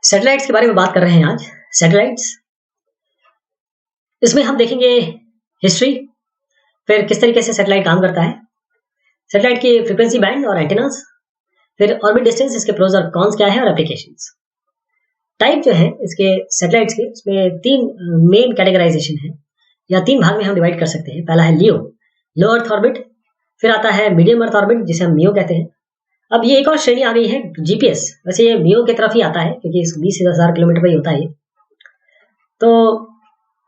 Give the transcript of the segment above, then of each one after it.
Satellites के बारे में बात कर रहे हैं आज। सैटेलाइट्स, इसमें हम देखेंगे हिस्ट्री, फिर किस तरीके से सैटेलाइट काम करता है, सैटेलाइट की फ्रीक्वेंसी बैंड और एंटेनास, फिर ऑर्बिट डिस्टेंस, इसके प्रोज और कॉन्स क्या है और एप्लीकेशंस। टाइप जो है इसके सैटेलाइट्स के, इसमें तीन मेन कैटेगराइजेशन है या तीन भाग में हम डिवाइड कर सकते हैं। पहला है लियो, लो अर्थ ऑर्बिट, फिर आता है मीडियम अर्थ ऑर्बिट जिसे हम मियो कहते हैं। अब ये एक और श्रेणी आ गई है जीपीएस, वैसे ये मियो की तरफ ही आता है क्योंकि 20,000 किलोमीटर पर ही होता है ये। तो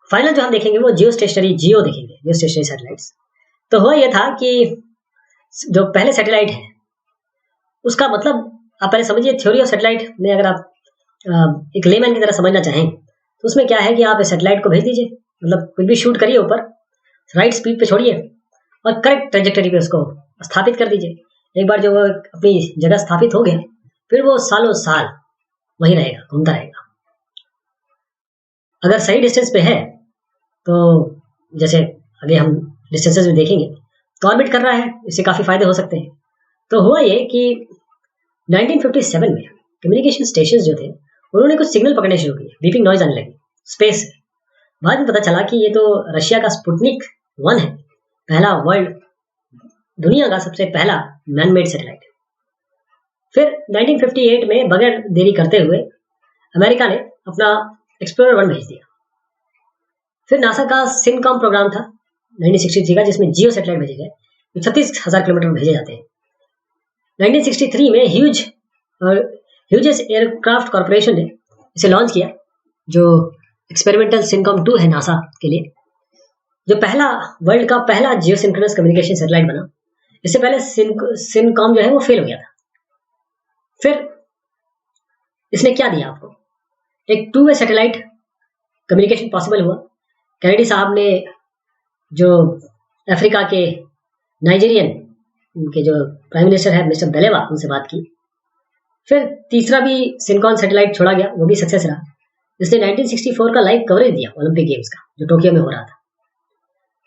फाइनल जो हम देखेंगे वो जियो स्टेशनरी, जियो देखेंगे, जियो स्टेशनरी सैटेलाइट्स। तो हुआ ये था कि जो पहले सैटेलाइट है उसका मतलब आप पहले समझिए, थ्योरी ऑफ सैटेलाइट में अगर आप एक लेमैन की तरह समझना चाहें तो उसमें क्या है कि आप सैटेलाइट को भेज दीजिए, मतलब कुछ भी शूट करिए ऊपर, राइट स्पीड पे छोड़िए और करेक्ट ट्रेजेक्टरी पे उसको स्थापित कर दीजिए। एक बार जो वो अपनी जगह स्थापित हो गया फिर वो सालों साल वहीं रहेगा, घूमता रहेगा। अगर सही डिस्टेंस पे है तो जैसे आगे हम डिस्टेंसेस में देखेंगे तो ऑर्बिट कर रहा है, इससे काफी फायदे हो सकते हैं। तो हुआ ये कि 1957 में कम्युनिकेशन स्टेशन जो थे उन्होंने कुछ सिग्नल पकड़ने शुरू किए, बीपिंग नॉइज आने लगी स्पेस से। बाद में पता चला कि ये तो रशिया का स्पुतनिक 1 है, पहला वर्ल्ड, दुनिया का सबसे पहला मैनमेड सैटेलाइट। फिर 1958 में बगैर देरी करते हुए अमेरिका ने अपना एक्सप्लोरर 1 भेज दिया। फिर नासा का सिनकॉम प्रोग्राम था 1963 का, जिसमें जियो सैटेलाइट भेजे गए, 36,000 किलोमीटर भेजे जाते हैं। 1963 में ह्यूजेस एयरक्राफ्ट कॉर्पोरेशन ने इसे लॉन्च किया, जो एक्सपेरिमेंटल सिनकॉम 2 है नासा के लिए, जो पहला वर्ल्ड का पहला जियो सिंक्रोनस कम्युनिकेशन सैटेलाइट बना। इससे पहले सिनकॉम जो है वो फेल हो गया था। फिर इसने क्या दिया आपको, एक 2 वे सैटेलाइट कम्युनिकेशन पॉसिबल हुआ। कैनेडी साहब ने जो अफ्रीका के नाइजीरियन, उनके जो प्राइम मिनिस्टर है मिस्टर बेलेवा, उनसे बात की। फिर तीसरा भी सिनकॉन सैटेलाइट छोड़ा गया, वो भी सक्सेस रहा। इसने 1964 का लाइव कवरेज दिया ओलंपिक गेम्स का, जो टोक्यो में हो रहा था।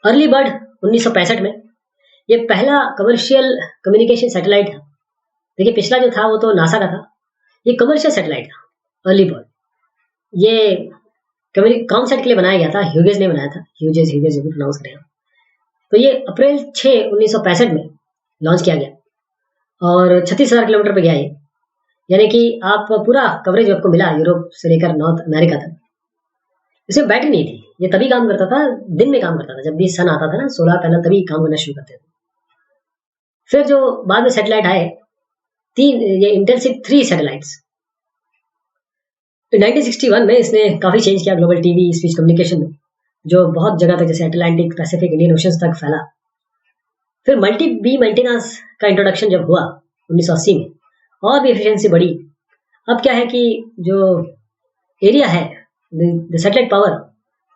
अर्ली बर्ड 1965 में ये पहला कमर्शियल कम्युनिकेशन सैटेलाइट था। देखिए पिछला जो था वो तो नासा का था, ये कमर्शियल सैटेलाइट था अर्ली बर्ड। ये कॉमसैट के लिए बनाया गया था, ह्यूजेस ने बनाया था, ह्यूजेस जो भी प्रोनाउंस करें। तो ये अप्रैल 6 1965 में लॉन्च किया गया और 36,000 किलोमीटर पे गया ये, यानी कि आप पूरा कवरेज आपको मिला यूरोप से लेकर नॉर्थ अमेरिका तक। इसमें बैटरी नहीं थी, ये तभी काम करता था, दिन में काम करता था, जब भी सन आता था ना, सोलर पैनल, तभी काम करना शुरू करते थे। फिर जो बाद में सैटेलाइट आए, ये इंटेलसिक 3 सैटेलाइट्स। तो 1961 में इसने काफी चेंज किया ग्लोबल टीवी स्पीच कम्युनिकेशन में, जो बहुत जगह तक जैसे अटलांटिक, पैसिफिक, इंडियन ओशंस तक फैला। फिर मल्टी बीम एंटीनास का इंट्रोडक्शन जब हुआ 1980 में, और भी एफिशिएंसी बढ़ी। अब क्या है कि जो एरिया है, the satellite power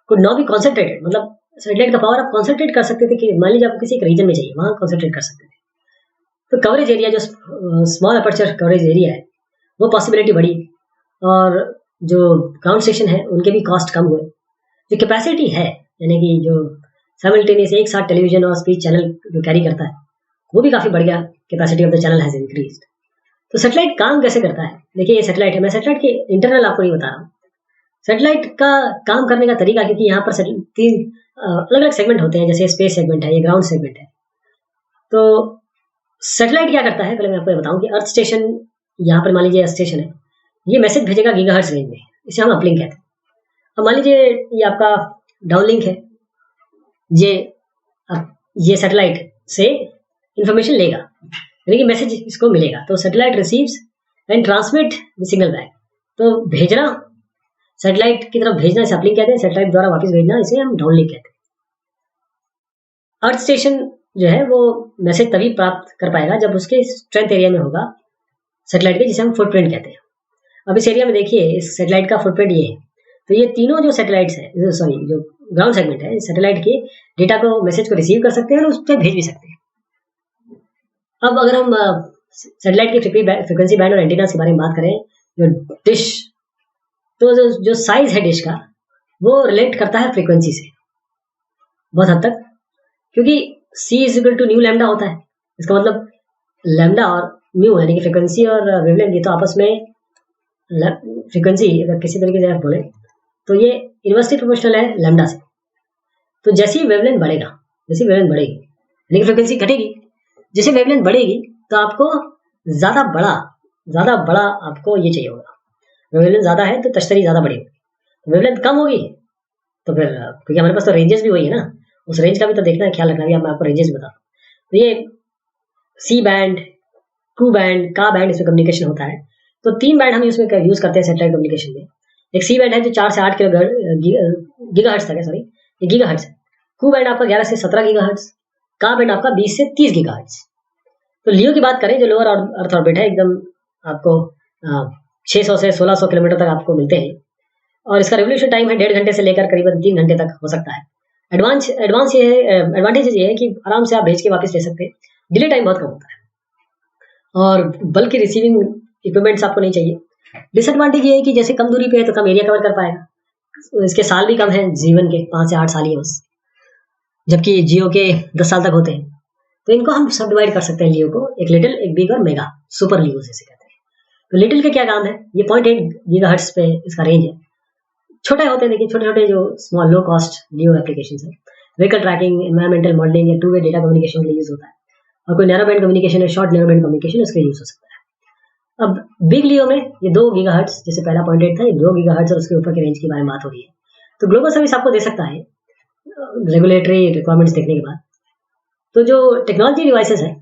could now be concentrated, मतलब सैटेलाइट का पावर आप कॉन्सेंट्रेट कर सकते थे कि मान लीजिए आपको किसी एक रीजन में चाहिए, वहां कॉन्सेंट्रेट कर सकते थे। तो कवरेज एरिया, जो स्मॉल अपर्चर कवरेज एरिया है, वो पॉसिबिलिटी बढ़ी। और जो ग्राउंड स्टेशन है उनके भी कॉस्ट कम हुए। जो कैपेसिटी है, यानी कि जो साइमल्टेनियस एक साथ टेलीविजन और स्पीच चैनल जो कैरी करता है, वो भी काफी बढ़ गया, capacity of the channel has increased. तो सैटेलाइट काम कैसे करता है, देखिए ये सैटेलाइट है, मैं सैटेलाइट के इंटरनल आपको नहीं बता रहा हूँ। सैटेलाइट का काम करने का तरीका, क्योंकि यहाँ पर 3 अलग अलग सेगमेंट होते हैं, जैसे स्पेस सेगमेंट है, ये ग्राउंड सेगमेंट है। तो सैटेलाइट क्या करता है, पहले मैं आपको ये बताऊं कि अर्थ स्टेशन, यहाँ पर मान लीजिए स्टेशन है, ये मैसेज भेजेगा गीगाहर्ट्ज रेंज में, इसे हम अपलिंक कहते हैं। अब मान लीजिए ये आपका डाउनलिंक है, ये सैटेलाइट से इंफॉर्मेशन लेगा, यानी कि मैसेज इसको मिलेगा। तो satellite receives and transmit the signal back. तो भेजना, सैटेलाइट की तरफ भेजना इसे अपलिंक कहते हैं, सैटेलाइट द्वारा वापस भेजना इसे हम डाउनलिंक कहते हैं। अर्थ स्टेशन जो है वो मैसेज तभी प्राप्त कर पाएगा जब उसके स्ट्रेंथ एरिया में होगा सैटेलाइट के, जिसे हम फुटप्रिंट कहते हैं। अब इस एरिया में देखिए, इस सैटेलाइट का फुटप्रिंट ये है। तो ये तीनों जो सैटेलाइट्स हैं, सॉरी जो ग्राउंड सेगमेंट है, सैटेलाइट के डेटा को, मैसेज को रिसीव कर सकते हैं और उस पर भेज भी सकते हैं। अब अगर हम सैटेलाइट की फ्रीक्वेंसी बैंड और एंटीनास के बारे में बात करें, जो डिश, तो जो साइज है डिश का वो रिलेट करता है फ्रीक्वेंसी से बहुत हद तक, क्योंकि C is equal to nu lambda होता है। इसका मतलब लैम्डा और म्यू, यानी कि फ्रीक्वेंसी और वेवलेंथ, ये तो आपस में फ्रीक्वेंसी अगर किसी तरीके से आप बोले तो ये इन्वर्सली प्रोपोर्शनल है लैम्डा से। तो जैसे ही वेवलेंथ बढ़ेगा, जैसे वेवलेंथ बढ़ेगी लेकिन फ्रीक्वेंसी घटेगी, जैसे वेवलेंथ बढ़ेगी तो आपको ज़्यादा बड़ा आपको ये चाहिए होगा। वेवलेंथ ज़्यादा है तो तश्तरी ज़्यादा बढ़ेगी, वेवलेंथ कम होगी तो फिर क्योंकि हमारे पास तो रेंजेस भी वही है ना, उस रेंज का भी तो देखना है, ख्याल रखना भी। मैं आपको रेंजेस बता, तो ये सी बैंड, क्यू बैंड, का बैंड इसमें कम्युनिकेशन होता है। तो 3 बैंड हम इसमें यूज करते हैं सैटेलाइट कम्युनिकेशन में। एक सी बैंड है जो 4 से 8 गीगाहर्ट्ज तक है, सॉरी ये गीगाहर्ट्ज है। क्यू बैंड आपका 11 से 17 गीगाहर्ट्ज, का बैंड आपका 20 से 30 गीगाहर्ट्ज। तो लियो की बात करें जो लोअर अर्थ ऑर्बिट है, एकदम आपको 600 से 1600 किलोमीटर तक आपको मिलते हैं और इसका रेवोल्यूशन टाइम है 1.5 घंटे से लेकर करीबन 3 घंटे तक हो सकता है। एडवांस ये है, एडवांटेज ये है कि आराम से आप भेज के वापस ले सकते हैं, डिले टाइम बहुत कम होता है और बल्कि रिसीविंग इक्विपमेंट्स आपको नहीं चाहिए। डिसएडवांटेज ये है कि जैसे कम दूरी पे है तो कम एरिया कवर कर पाएगा, इसके साल भी कम है जीवन के, 5 से 8 साल ही बस, जबकि जियो के 10 साल तक होते हैं। तो इनको हम सब डिवाइड कर सकते हैं लियो को, एक लिटिल, एक बिग और मेगा, सुपर लियो जैसे कहते हैं। तो लिटिल के क्या काम है, ये 0.8 गीगाहर्ट्ज पे इसका रेंज है। छोटे होते हैं, देखिए छोटे छोटे जो स्मॉल लो कॉस्ट लियो एप्लीकेशन है, व्हीकल ट्रैकिंग, एनवायरमेंटल मॉडलिंग या 2 वे डेटा कम्युनिकेशन के लिए यूज होता है। और कोई नैरो बैंड कम्युनिकेशन है, शॉर्ट नैरो बैंड कम्युनिकेशन, उसके लिए यूज हो सकता है। अब बिग लियो में ये 2 गीगाहर्ट्ज, जैसे पहला 0.8 था, ये 2 गीगाहर्ट्ज और उसके ऊपर के रेंज के बारे में बात हो रही है। तो ग्लोबल सर्विस आपको दे सकता है रेगुलेटरी रिक्वायरमेंट्स देखने के बाद। तो जो टेक्नोलॉजी डिवाइसेस है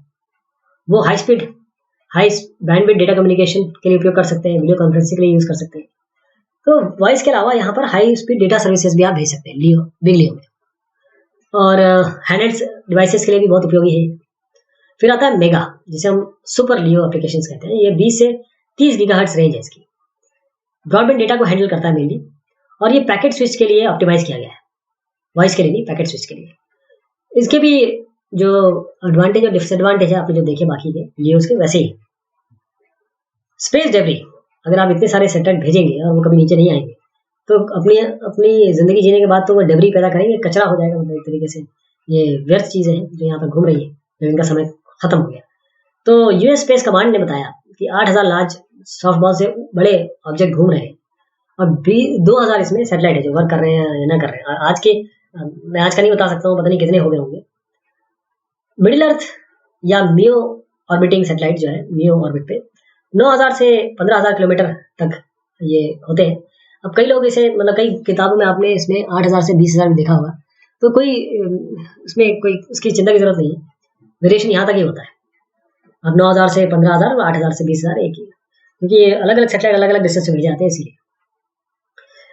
वो हाई बैंडविड्थ डेटा कम्युनिकेशन के लिए उपयोग कर सकते हैं, वीडियो कॉन्फ्रेंसिंग के लिए यूज कर सकते हैं। तो वॉइस के अलावा यहाँ पर हाई स्पीड डेटा सर्विसेज भी आप भेज सकते हैं बिग लियो में, और हैंडहेल्ड डिवाइसेस के लिए भी बहुत उपयोगी है। फिर आता है मेगा, जिसे हम सुपर लियो एप्लीकेशंस कहते हैं। ये 20 से 30 गीगाहर्ट्ज रेंज है इसकी, ब्रॉडबैंड डेटा को हैंडल करता है मेनली, और ये पैकेट स्विच के लिए ऑप्टिमाइज किया गया है, वॉइस के लिए नहीं, पैकेट स्विच के लिए। इसके भी जो एडवांटेज और डिसएडवांटेज है आपने जो देखे बाकी के लियोस के, वैसे ही स्पेस डेब्री, अगर आप इतने सारे सैटेलाइट भेजेंगे और वो कभी नीचे नहीं आएंगे तो अपनी जिंदगी जीने के बाद तो वो डेब्री पैदा करेंगे, कचरा हो जाएगा, मतलब एक तरीके से ये व्यर्थ चीजें हैं जो यहाँ पर घूम रही है, जब इनका समय खत्म हो गया। तो यूएस स्पेस कमांड ने बताया कि 8000 लार्ज सॉफ्ट बॉल से बड़े ऑब्जेक्ट घूम रहे हैं और 2000 इसमें सैटेलाइट है जो वर्क कर रहे हैं या ना कर रहे हैं। और मैं आज का नहीं बता सकता हूँ, पता नहीं कितने हो गए होंगे। मिडिल अर्थ या मियो ऑर्बिटिंग सैटेलाइट जो है मियो ऑर्बिट पे 9000 से 15000 किलोमीटर तक ये होते हैं। अब कई लोग इसे, मतलब कई किताबों में आपने इसमें 8000 से 20000 भी देखा होगा, तो कोई इसमें कोई उसकी चिंता की जरूरत नहीं है, वेरिएशन यहाँ तक ही होता है। अब 9000 से 15000 और 8000 से 20000 एक ही है, क्योंकि ये अलग अलग सैटेलाइट अलग अलग डिस्टेंस से भेजे जाते हैं इसीलिए।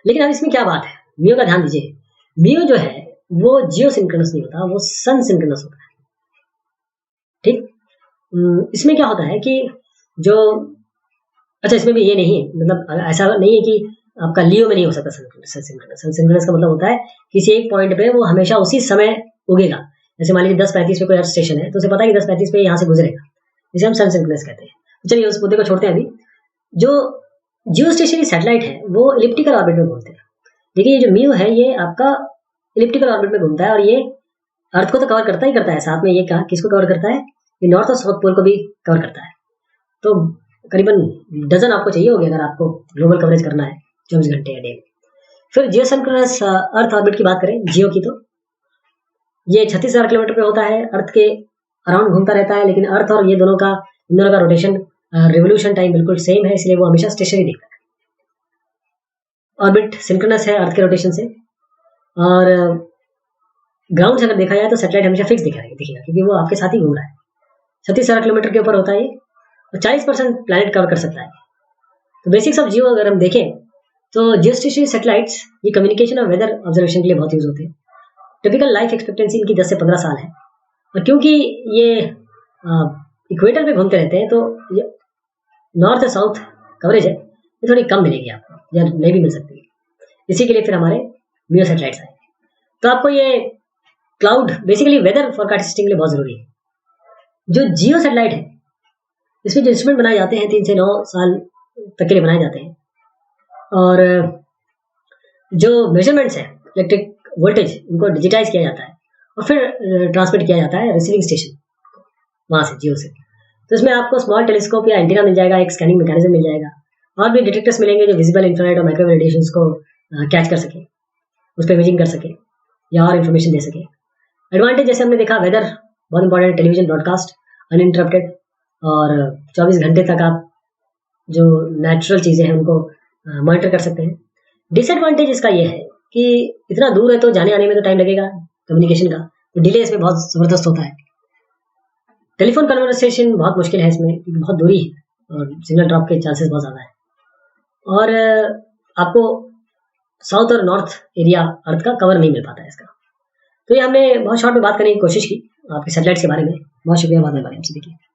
लेकिन अब इसमें क्या बात है, मियो का ध्यान दीजिए, मियो जो है वो जियो सिंक्रोनस नहीं होता, वो सन सिंक्रोनस होता है। ठीक, इसमें क्या होता है कि जो, अच्छा इसमें भी ये नहीं है, मतलब ऐसा नहीं है कि आपका लियो में नहीं हो सकता सन सिंक्रोनस। सन सिंक्रोनस का मतलब होता है किसी एक पॉइंट पे वो हमेशा उसी समय उगेगा। जैसे मान लीजिए 10:35 पे कोई अर्थ स्टेशन है तो उसे पता है कि 10:35 पे यहाँ से गुजरेगा, जिसे हम सन सिंक्रोनस कहते हैं। तो चलिए उस मुद्दे को छोड़ते हैं अभी। जो जियो स्टेशनरी सैटेलाइट है वो इलिप्टिकल ऑर्बिट में घूमते हैं। देखिए ये जो मियो है ये आपका इलिप्टिकल ऑर्बिट में घूमता है और ये अर्थ को तो कवर करता ही करता है, साथ में ये कहा किसको कवर करता है, ये नॉर्थ और साउथ पोल को भी कवर करता है। तो करीबन डजन आपको चाहिए होगी अगर आपको ग्लोबल कवरेज करना है 24 घंटे या डे। फिर जियो सिंक्रोनस अर्थ ऑर्बिट की बात करें जियो की, तो ये 36,000 किलोमीटर पे होता है, अर्थ के अराउंड घूमता रहता है। लेकिन अर्थ और ये इन दोनों का रोटेशन रिवोल्यूशन टाइम बिल्कुल सेम है, इसलिए वो हमेशा स्टेशनरी दिखता है। ऑर्बिट सिंक्रोनस है अर्थ के रोटेशन से, और ग्राउंड से अगर देखा जाए तो सैटेलाइट हमेशा फिक्स दिखेगा क्योंकि वो आपके साथ ही घूम रहा है। 36,000 किलोमीटर के ऊपर होता है ये, और 40% प्लैनेट कवर कर सकता है। तो बेसिक्स ऑफ जियो अगर हम देखें तो जियो स्टेशनरी सैटेलाइट्स ये कम्युनिकेशन और वेदर ऑब्जर्वेशन के लिए बहुत यूज होते हैं। टिपिकल लाइफ एक्सपेक्टेंसी इनकी 10 से 15 साल है, और क्योंकि ये इक्वेटर पे घूमते रहते हैं तो नॉर्थ और साउथ कवरेज है ये थोड़ी कम मिलेगी आपको, या नहीं भी मिल सकती है। इसी के लिए फिर हमारे मियो सैटेलाइट्स आए। तो आपको ये क्लाउड बेसिकली वेदर फोरकास्टिंग के लिए बहुत जरूरी है। जो जियो सैटेलाइट है इसमें जो इंस्ट्रूमेंट बनाए जाते हैं 3 से 9 साल तक के लिए बनाए जाते हैं, और जो मेजरमेंट्स है इलेक्ट्रिक वोल्टेज उनको डिजिटाइज किया जाता है और फिर ट्रांसमिट किया जाता है रिसीविंग स्टेशन वहां से जियो से। तो इसमें आपको स्मॉल टेलीस्कोप या एंटीना मिल जाएगा, एक स्कैनिंग मैकेनिज्म मिल जाएगा, और भी डिटेक्टर्स मिलेंगे जो विजिबल, इंफ्रारेड और माइक्रोवेव रेडिएशंस को कैच कर सके, उस पर इमेजिंग कर सके या और इन्फॉर्मेशन दे सके। एडवांटेज जैसे हमने देखा, वेदर बहुत इंपॉर्टेंट है, टेलीविजन ब्रॉडकास्ट अनइंटरप्टेड और 24 घंटे तक आप जो नेचुरल चीज़ें हैं उनको मॉनिटर कर सकते हैं। डिसएडवांटेज इसका ये है कि इतना दूर है तो जाने आने में तो टाइम लगेगा कम्युनिकेशन का, तो डिले इसमें बहुत ज़बरदस्त होता है। टेलीफोन कन्वर्सेशन बहुत मुश्किल है इसमें क्योंकि बहुत दूरी है और सिग्नल ड्रॉप के चांसेस बहुत ज़्यादा है। और आपको साउथ और नॉर्थ एरिया अर्थ का कवर नहीं मिल पाता है इसका। तो ये हमने बहुत शॉर्ट में बात करने की कोशिश की आपके सैटेलाइट्स के बारे में। बहुत शुक्रिया, बाद में बात आपसे देखिए।